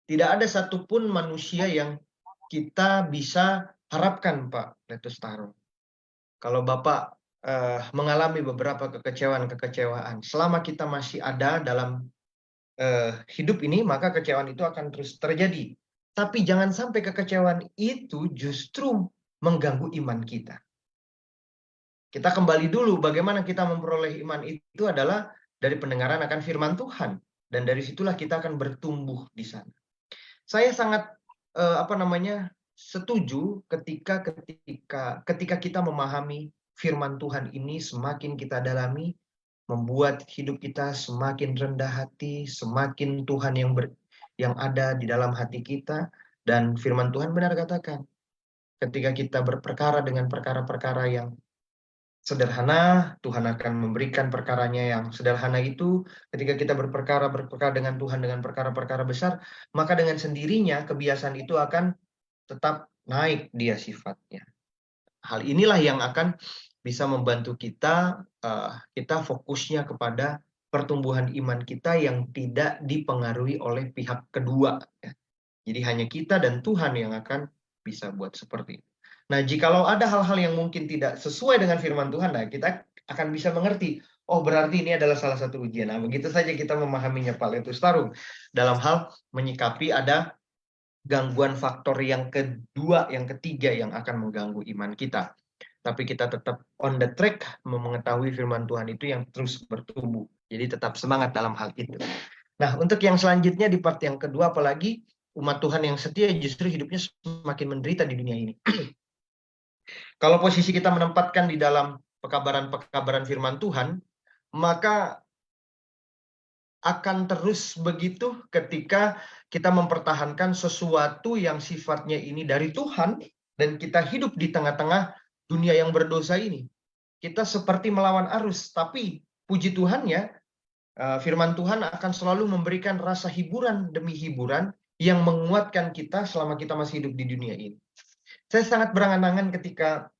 Speaker 2: tidak ada satupun manusia yang kita bisa harapkan, Pak Letus Tarung. Kalau Bapak mengalami beberapa kekecewaan, selama kita masih ada dalam hidup ini, maka kekecewaan itu akan terus terjadi. Tapi jangan sampai kekecewaan itu justru mengganggu iman kita. Kita kembali dulu, bagaimana kita memperoleh iman itu adalah dari pendengaran akan firman Tuhan. Dan dari situlah kita akan bertumbuh di sana. Saya sangat setuju ketika kita memahami firman Tuhan ini, semakin kita dalami, membuat hidup kita semakin rendah hati, semakin Tuhan yang ada di dalam hati kita. Dan firman Tuhan benar katakan, ketika kita berperkara dengan perkara-perkara yang sederhana, Tuhan akan memberikan perkaranya yang sederhana itu. Ketika kita berperkara dengan Tuhan dengan perkara-perkara besar, maka dengan sendirinya kebiasaan itu akan tetap naik dia sifatnya. Hal inilah yang akan bisa membantu kita fokusnya kepada pertumbuhan iman kita yang tidak dipengaruhi oleh pihak kedua. Ya. Jadi hanya kita dan Tuhan yang akan bisa buat seperti itu. Nah, jikalau ada hal-hal yang mungkin tidak sesuai dengan firman Tuhan, nah kita akan bisa mengerti, oh berarti ini adalah salah satu ujian. Nah, begitu saja kita memahaminya Pak Letus Tarung dalam hal menyikapi ada gangguan faktor yang kedua, yang ketiga yang akan mengganggu iman kita. Tapi kita tetap on the track mengetahui firman Tuhan itu yang terus bertumbuh. Jadi tetap semangat dalam hal itu. Nah, untuk yang selanjutnya di part yang kedua, apalagi umat Tuhan yang setia justru hidupnya semakin menderita di dunia ini. Kalau posisi kita menempatkan di dalam pekabaran firman Tuhan, maka akan terus begitu ketika kita mempertahankan sesuatu yang sifatnya ini dari Tuhan, dan kita hidup di tengah-tengah dunia yang berdosa ini. Kita seperti melawan arus, tapi puji Tuhannya, firman Tuhan akan selalu memberikan rasa hiburan demi hiburan yang menguatkan kita selama kita masih hidup di dunia ini. Saya sangat berangan-angan ketika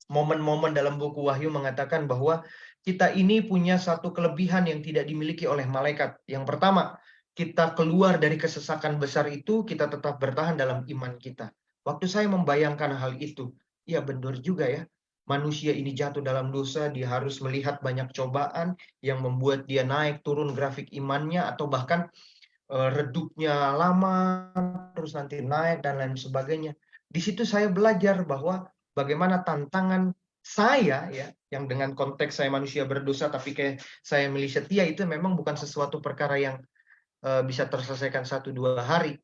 Speaker 2: momen-momen dalam buku Wahyu mengatakan bahwa kita ini punya satu kelebihan yang tidak dimiliki oleh malaikat. Yang pertama, kita keluar dari kesesakan besar itu, kita tetap bertahan dalam iman kita. Waktu saya membayangkan hal itu, ya benar juga ya. Manusia ini jatuh dalam dosa, dia harus melihat banyak cobaan yang membuat dia naik turun grafik imannya, atau bahkan redupnya lama, terus nanti naik dan lain sebagainya. Di situ saya belajar bahwa bagaimana tantangan saya ya, yang dengan konteks saya manusia berdosa tapi kayak saya milih setia, itu memang bukan sesuatu perkara yang bisa terselesaikan 1-2 hari.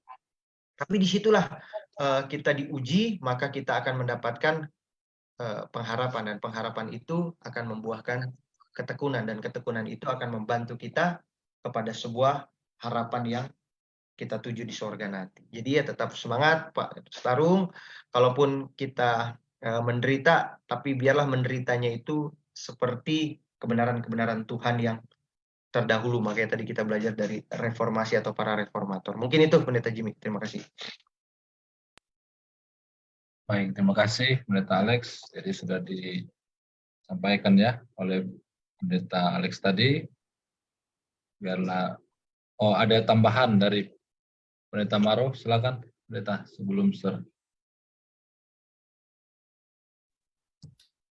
Speaker 2: Tapi disitulah kita diuji, maka kita akan mendapatkan pengharapan, dan pengharapan itu akan membuahkan ketekunan, dan ketekunan itu akan membantu kita kepada sebuah harapan yang kita tuju di sorga nanti. Jadi ya tetap semangat Pak Tarung, kalaupun kita menderita, tapi biarlah menderitanya itu seperti kebenaran-kebenaran Tuhan yang terdahulu. Makanya tadi kita belajar dari reformasi atau para reformator. Mungkin itu Pendeta Jimmy. Terima kasih.
Speaker 3: Baik, terima kasih Pendeta Alex. Jadi sudah disampaikan ya oleh Pendeta Alex tadi. Biarlah, ada tambahan dari Pendeta Maro, silakan Pendeta sebelum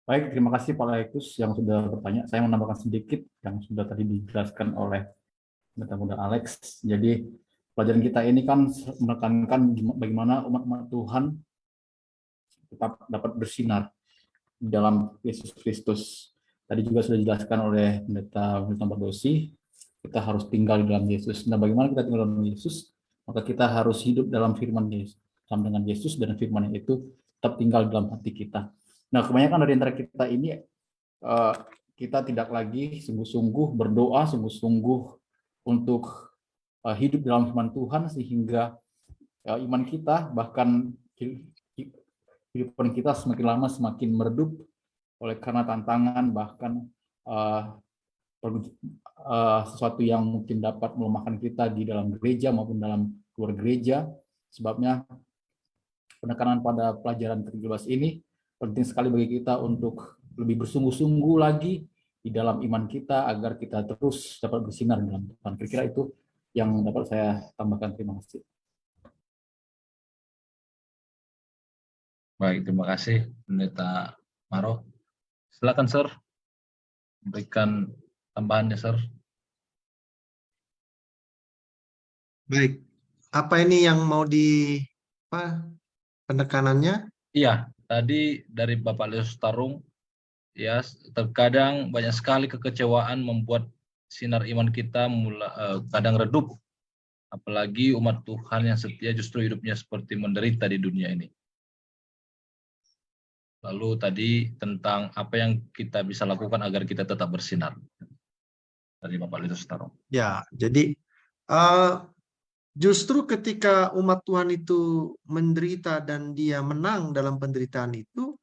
Speaker 5: Baik, terima kasih Pak Alex yang sudah bertanya. Saya menambahkan sedikit yang sudah tadi dijelaskan oleh Pendeta Muda Alex. Jadi pelajaran kita ini kan menekankan bagaimana umat-umat Tuhan tetap dapat bersinar di dalam Yesus Kristus. Tadi juga sudah dijelaskan oleh Pendeta Bardosi, kita harus tinggal di dalam Yesus. Nah, bagaimana kita tinggal dalam Yesus? Maka kita harus hidup dalam firman Yesus, sama dengan Yesus, dan firman itu tetap tinggal dalam hati kita. Nah, kebanyakan dari antara kita ini, kita tidak lagi sungguh-sungguh berdoa, sungguh-sungguh untuk hidup dalam firman Tuhan, sehingga iman kita, bahkan kehidupan kita semakin lama semakin meredup oleh karena tantangan, bahkan sesuatu yang mungkin dapat melemahkan kita di dalam gereja maupun dalam luar gereja. Sebabnya penekanan pada pelajaran ke-13 ini penting sekali bagi kita untuk lebih bersungguh-sungguh lagi di dalam iman kita agar kita terus dapat bersinar dalam Tuhan. Kira-kira itu yang dapat saya tambahkan. Terima kasih.
Speaker 3: Baik, terima kasih Pendeta Maro. Silakan Sir, berikan tambahannya Sir.
Speaker 4: Baik, apa ini yang mau penekanannya?
Speaker 3: Iya, tadi dari Bapak Leus Tarung, ya terkadang banyak sekali kekecewaan membuat sinar iman kita kadang redup. Apalagi umat Tuhan yang setia justru hidupnya seperti menderita di dunia ini. Lalu tadi tentang apa yang kita bisa lakukan agar kita tetap bersinar. Dari Bapak Leus Tarung.
Speaker 4: Ya, jadi justru ketika umat Tuhan itu menderita dan dia menang dalam penderitaan itu,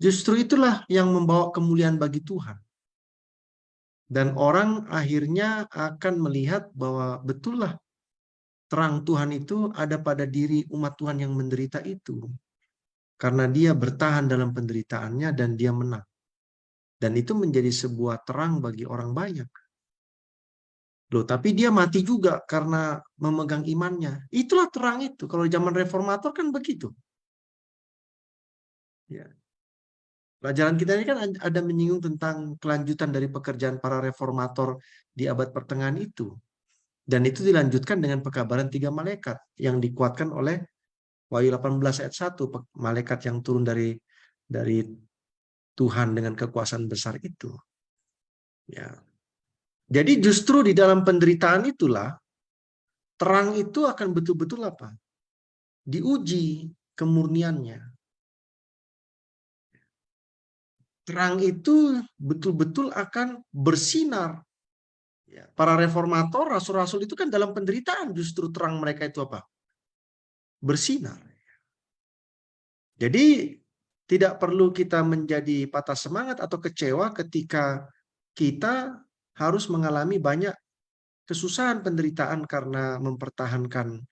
Speaker 4: justru itulah yang membawa kemuliaan bagi Tuhan. Dan orang akhirnya akan melihat bahwa betullah terang Tuhan itu ada pada diri umat Tuhan yang menderita itu. Karena dia bertahan dalam penderitaannya dan dia menang. Dan itu menjadi sebuah terang bagi orang banyak. Loh, tapi dia mati juga karena memegang imannya. Itulah terang itu. Kalau zaman reformator kan begitu. Ya. Pelajaran kita ini kan ada menyinggung tentang kelanjutan dari pekerjaan para reformator di abad pertengahan itu. Dan itu dilanjutkan dengan pekabaran 3 malaikat yang dikuatkan oleh Wahyu 18 ayat 1, malaikat yang turun dari Tuhan dengan kekuasaan besar itu. Ya. Jadi justru di dalam penderitaan itulah terang itu akan betul-betul apa? Diuji kemurniannya. Terang itu betul-betul akan bersinar. Ya, para reformator, rasul-rasul itu kan dalam penderitaan justru terang mereka itu apa? Bersinar. Jadi tidak perlu kita menjadi patah semangat atau kecewa ketika kita harus mengalami banyak kesusahan penderitaan karena mempertahankan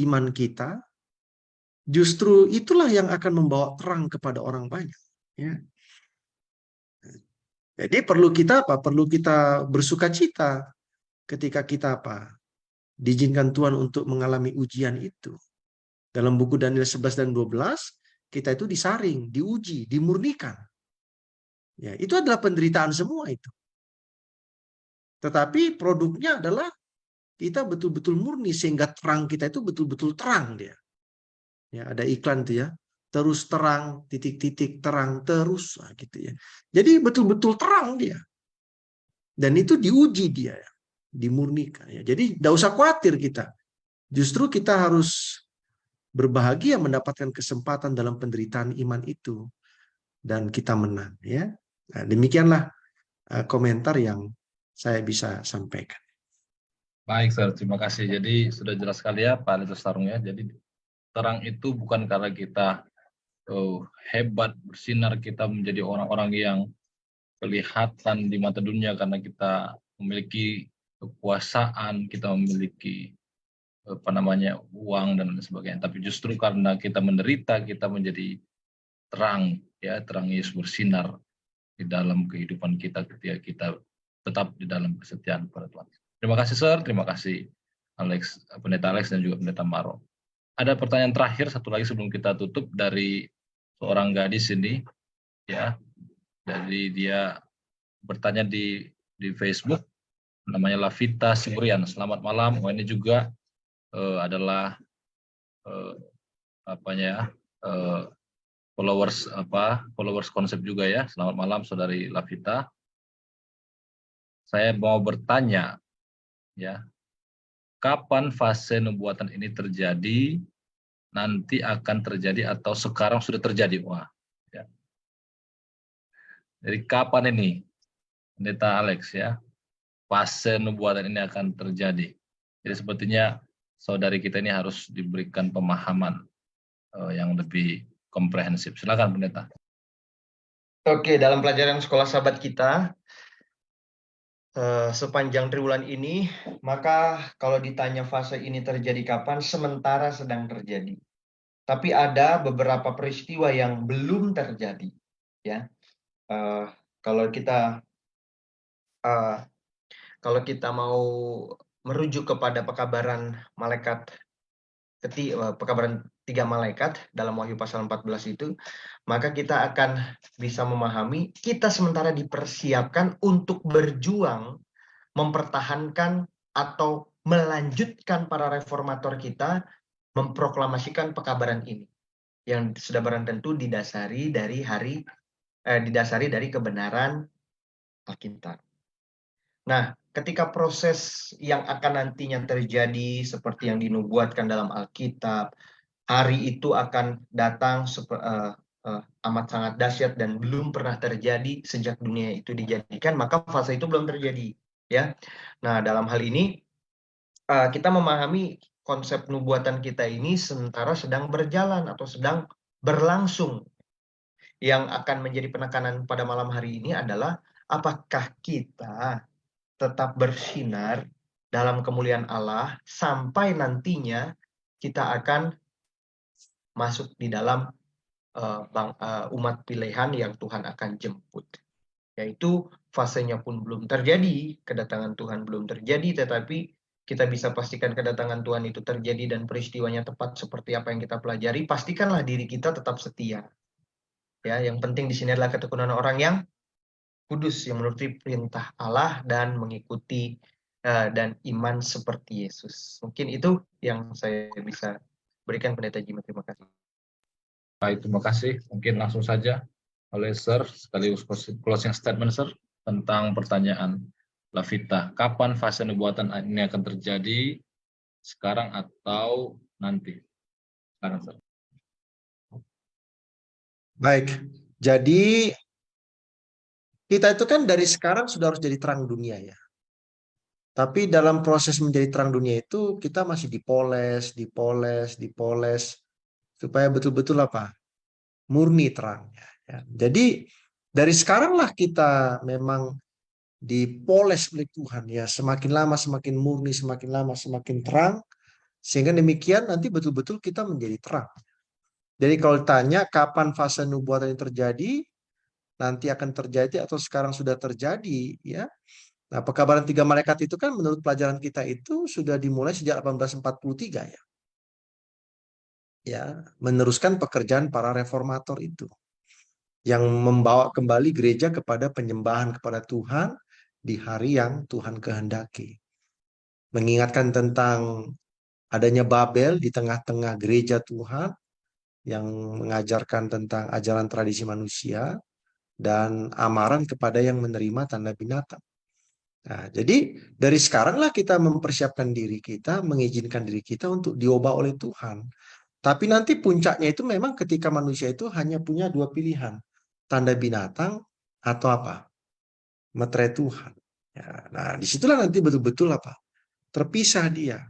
Speaker 4: iman kita. Justru itulah yang akan membawa terang kepada orang banyak. Ya. Jadi perlu kita apa? Perlu kita bersukacita ketika kita apa? Diizinkan Tuhan untuk mengalami ujian itu. Dalam buku Daniel 11 dan 12, kita itu disaring, diuji, dimurnikan. Ya, itu adalah penderitaan semua itu. Tetapi produknya adalah kita betul-betul murni sehingga terang kita itu betul-betul terang dia. Ya, ada iklan tuh ya. Terus terang, titik-titik terang terus gitu ya. Jadi betul-betul terang dia. Dan itu diuji dia, dimurnikan ya. Jadi tidak usah khawatir kita. Justru kita harus berbahagia mendapatkan kesempatan dalam penderitaan iman itu dan kita menang ya. Nah, demikianlah komentar yang saya bisa sampaikan.
Speaker 3: Baik, Sir. Terima kasih. Jadi sudah jelas sekali ya Pak Leus Tarung ya. Jadi terang itu bukan karena kita hebat, bersinar, kita menjadi orang-orang yang kelihatan di mata dunia karena kita memiliki kekuasaan, kita memiliki uang dan lain sebagainya. Tapi justru karena kita menderita, kita menjadi terang, ya, terang Yesus bersinar di dalam kehidupan kita ketika kita tetap di dalam kesetiaan pada Tuhan. Terima kasih Sir, terima kasih Alex, Pendeta Alex dan juga Pendeta Maro. Ada pertanyaan terakhir satu lagi sebelum kita tutup dari seorang gadis ini, ya. Jadi dia bertanya di Facebook, namanya Lavita Siburian. Selamat malam. Ini juga adalah followers konsep juga ya. Selamat malam Saudari Lavita. Saya mau bertanya, ya, kapan fase nubuatan ini terjadi? Nanti akan terjadi atau sekarang sudah terjadi? Wah, ya. Jadi kapan ini, Pendeta Alex, ya, fase nubuatan ini akan terjadi? Jadi sepertinya saudari kita ini harus diberikan pemahaman yang lebih komprehensif. Silakan Pendeta.
Speaker 2: Oke, dalam pelajaran sekolah sahabat kita sepanjang triwulan ini, maka kalau ditanya fase ini terjadi kapan, sementara sedang terjadi. Tapi ada beberapa peristiwa yang belum terjadi, ya. Kalau kita mau merujuk kepada pekabaran pekabaran 3 malaikat dalam Wahyu pasal 14 itu, maka kita akan bisa memahami kita sementara dipersiapkan untuk berjuang mempertahankan atau melanjutkan para reformator kita memproklamasikan pekabaran ini yang sudah barang tentu didasari dari kebenaran Alkitab. Nah, ketika proses yang akan nantinya terjadi seperti yang dinubuatkan dalam Alkitab, hari itu akan datang amat sangat dahsyat dan belum pernah terjadi sejak dunia itu dijadikan, maka fase itu belum terjadi, ya. Nah, dalam hal ini kita memahami konsep nubuatan kita ini sementara sedang berjalan atau sedang berlangsung. Yang akan menjadi penekanan pada malam hari ini adalah apakah kita tetap bersinar dalam kemuliaan Allah sampai nantinya kita akan masuk di dalam umat pilihan yang Tuhan akan jemput. Yaitu fasenya pun belum terjadi, kedatangan Tuhan belum terjadi, tetapi kita bisa pastikan kedatangan Tuhan itu terjadi dan peristiwanya tepat seperti apa yang kita pelajari. Pastikanlah diri kita tetap setia. Ya, yang penting di sini adalah ketekunan orang yang kudus, yang menuruti perintah Allah dan mengikuti dan iman seperti Yesus. Mungkin itu yang saya bisa berikan, Pendeta Jima. Terima kasih.
Speaker 3: Baik, terima kasih. Mungkin langsung saja oleh Sir, sekaligus closing statement Sir, tentang pertanyaan Lavita. Kapan fase nubuatan ini akan terjadi? Sekarang atau nanti? Sekarang, Sir.
Speaker 4: Baik, jadi kita itu kan dari sekarang sudah harus jadi terang dunia ya. Tapi dalam proses menjadi terang dunia itu kita masih dipoles supaya betul-betul apa? Murni terangnya. Ya. Jadi dari sekaranglah kita memang dipoles oleh Tuhan ya, semakin lama semakin murni, semakin lama semakin terang, sehingga demikian nanti betul-betul kita menjadi terang. Jadi kalau ditanya kapan fase nubuatan ini terjadi, nanti akan terjadi atau sekarang sudah terjadi ya. Nah, pekabaran 3 malaikat itu kan menurut pelajaran kita itu sudah dimulai sejak 1843 ya. Ya, meneruskan pekerjaan para reformator itu yang membawa kembali gereja kepada penyembahan kepada Tuhan di hari yang Tuhan kehendaki. Mengingatkan tentang adanya Babel di tengah-tengah gereja Tuhan yang mengajarkan tentang ajaran tradisi manusia dan amaran kepada yang menerima tanda binatang. Nah, jadi dari sekaranglah kita mempersiapkan diri kita, mengizinkan diri kita untuk diubah oleh Tuhan. Tapi nanti puncaknya itu memang ketika manusia itu hanya punya 2 pilihan, tanda binatang atau apa? Meterai Tuhan. Ya, nah, disitulah nanti betul-betul apa? Terpisah dia.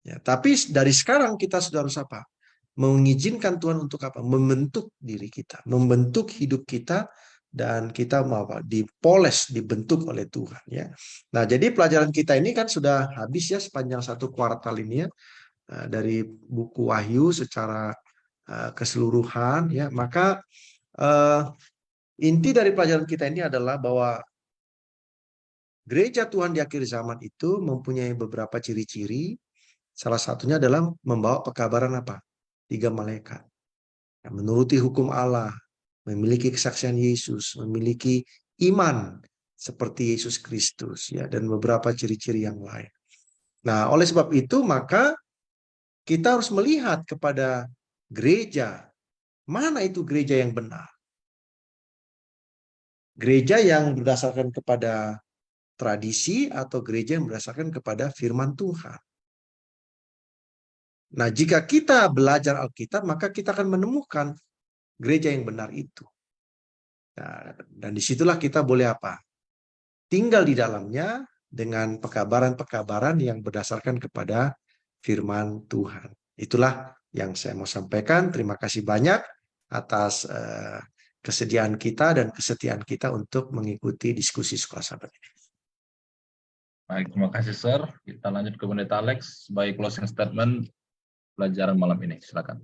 Speaker 4: Ya, tapi dari sekarang kita sudah harus apa? mengizinkan Tuhan untuk apa? Membentuk diri kita, membentuk hidup kita, dan kita mau apa? Dipoles, dibentuk oleh Tuhan ya. Nah, jadi pelajaran kita ini kan sudah habis ya sepanjang satu kuartal ini ya, dari buku Wahyu secara keseluruhan ya. Maka inti dari pelajaran kita ini adalah bahwa gereja Tuhan di akhir zaman itu mempunyai beberapa ciri-ciri. Salah satunya adalah membawa pekabaran apa? 3 malaikat. Menuruti hukum Allah, memiliki kesaksian Yesus, memiliki iman seperti Yesus Kristus ya, dan beberapa ciri-ciri yang lain. Nah, oleh sebab itu maka kita harus melihat kepada gereja. Mana itu gereja yang benar? Gereja yang berdasarkan kepada tradisi atau gereja yang berdasarkan kepada firman Tuhan. Nah, jika kita belajar Alkitab, maka kita akan menemukan gereja yang benar itu. Nah, dan disitulah kita boleh apa? Tinggal di dalamnya dengan pekabaran-pekabaran yang berdasarkan kepada firman Tuhan. Itulah yang saya mau sampaikan. Terima kasih banyak atas kesediaan kita dan kesetiaan kita untuk mengikuti diskusi Sekolah Sahabat ini.
Speaker 3: Baik, terima kasih Sir. Kita lanjut ke Pendeta Alex sebagai closing statement pelajaran malam ini. Silakan.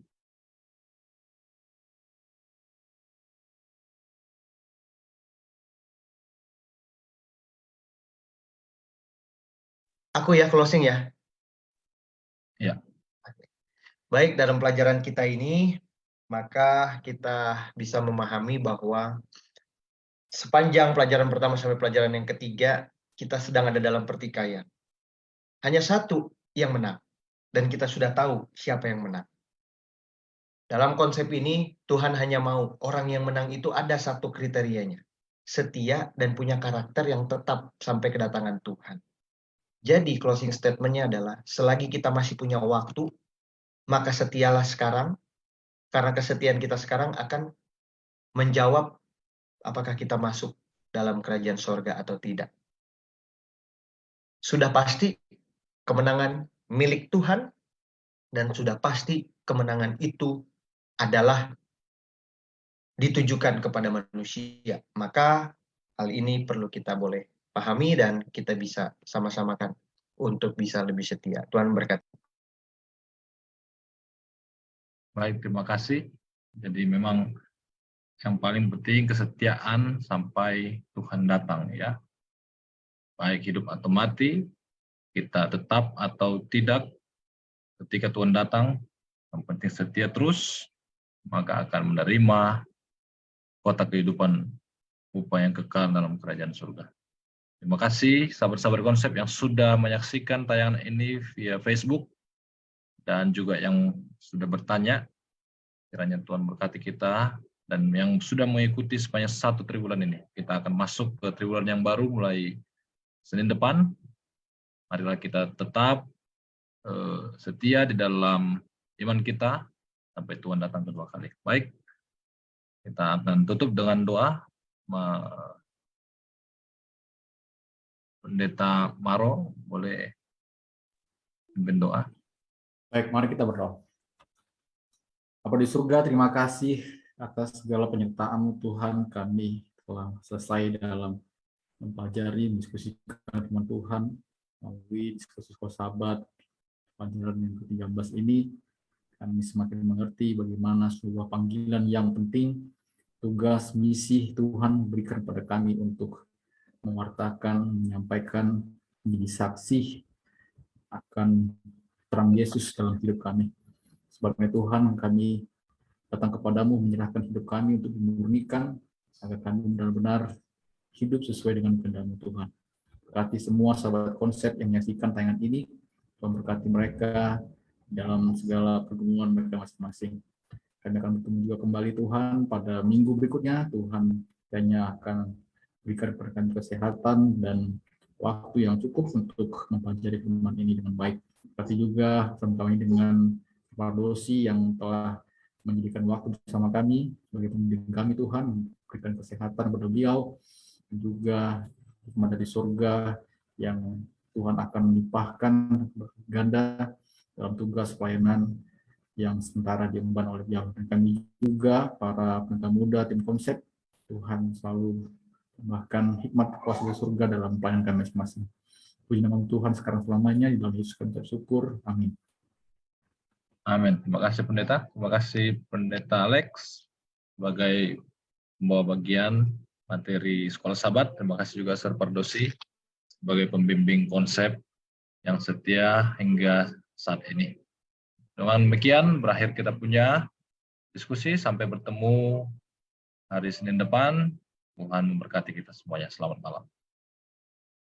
Speaker 2: Aku ya closing ya.
Speaker 3: Ya.
Speaker 2: Baik, dalam pelajaran kita ini, maka kita bisa memahami bahwa sepanjang pelajaran pertama sampai pelajaran yang ketiga, kita sedang ada dalam pertikaian. Hanya satu yang menang, dan kita sudah tahu siapa yang menang. Dalam konsep ini, Tuhan hanya mau orang yang menang itu ada satu kriterianya. Setia dan punya karakter yang tetap sampai kedatangan Tuhan. Jadi closing statement-nya adalah, selagi kita masih punya waktu, maka setialah sekarang, karena kesetiaan kita sekarang akan menjawab apakah kita masuk dalam kerajaan sorga atau tidak. Sudah pasti kemenangan milik Tuhan, dan sudah pasti kemenangan itu adalah ditujukan kepada manusia. Maka hal ini perlu kita boleh pahami dan kita bisa sama-samakan untuk bisa lebih setia. Tuhan berkati.
Speaker 3: Baik, terima kasih. Jadi memang yang paling penting kesetiaan sampai Tuhan datang ya. Baik hidup atau mati, kita tetap atau tidak, ketika Tuhan datang, yang penting setia terus, maka akan menerima kota kehidupan upaya yang kekal dalam kerajaan surga. Terima kasih sahabat-sahabat konsep yang sudah menyaksikan tayangan ini via Facebook dan juga yang sudah bertanya. Kiranya Tuhan berkati kita dan yang sudah mengikuti sepanjang 1 triwulan ini. Kita akan masuk ke triwulan yang baru mulai Senin depan. Marilah kita tetap setia di dalam iman kita sampai Tuhan datang kedua kali. Baik, kita akan tutup dengan doa. Pendeta Maro, boleh pimpin doa.
Speaker 5: Baik, mari kita berdoa. Bapa di surga, terima kasih atas segala penyertaan Tuhan. Kami telah selesai dalam mempelajari, mendiskusikan firman Tuhan melalui diskusi Sekolah Sahabat pelajaran yang ke-13 ini. Kami semakin mengerti bagaimana sebuah panggilan yang penting, tugas, misi Tuhan berikan pada kami untuk mewartakan, menyampaikan, menjadi saksi akan terang Yesus dalam hidup kami. Sebabnya Tuhan, kami datang kepadamu, menyerahkan hidup kami untuk dimurnikan, agar kami benar-benar hidup sesuai dengan kehendak-Mu Tuhan. Berkati semua sahabat konsep yang menyaksikan tayangan ini, Tuhan berkati mereka dalam segala pergumulan mereka masing-masing. Kami akan bertemu juga kembali Tuhan pada minggu berikutnya. Tuhan hanya akan berikan keberkatan kesehatan dan waktu yang cukup untuk mempelajari firman ini dengan baik. Terima kasih juga teman-teman dengan Pak Dosi yang telah menjadikan waktu bersama kami sebagai pembimbing kami. Tuhan berikan kesehatan kepada beliau, juga hikmat dari surga yang Tuhan akan melimpahkan ganda dalam tugas pelayanan yang sementara diemban oleh pihak kami juga, para pendeta muda, tim konsep. Tuhan selalu tambahkan hikmat kuasa surga dalam pelayanan kami masing-masing. Puji nama Tuhan sekarang selamanya, di dalam Yesus kami bersyukur. Amin.
Speaker 3: Amin. Terima kasih pendeta. Terima kasih pendeta Alex sebagai pembawa bagian materi sekolah Sabat. Terima kasih juga Sir Pardosi sebagai pembimbing konsep yang setia hingga saat ini. Dengan demikian berakhir kita punya diskusi. Sampai bertemu hari Senin depan. Tuhan memberkati kita semuanya. Selamat malam.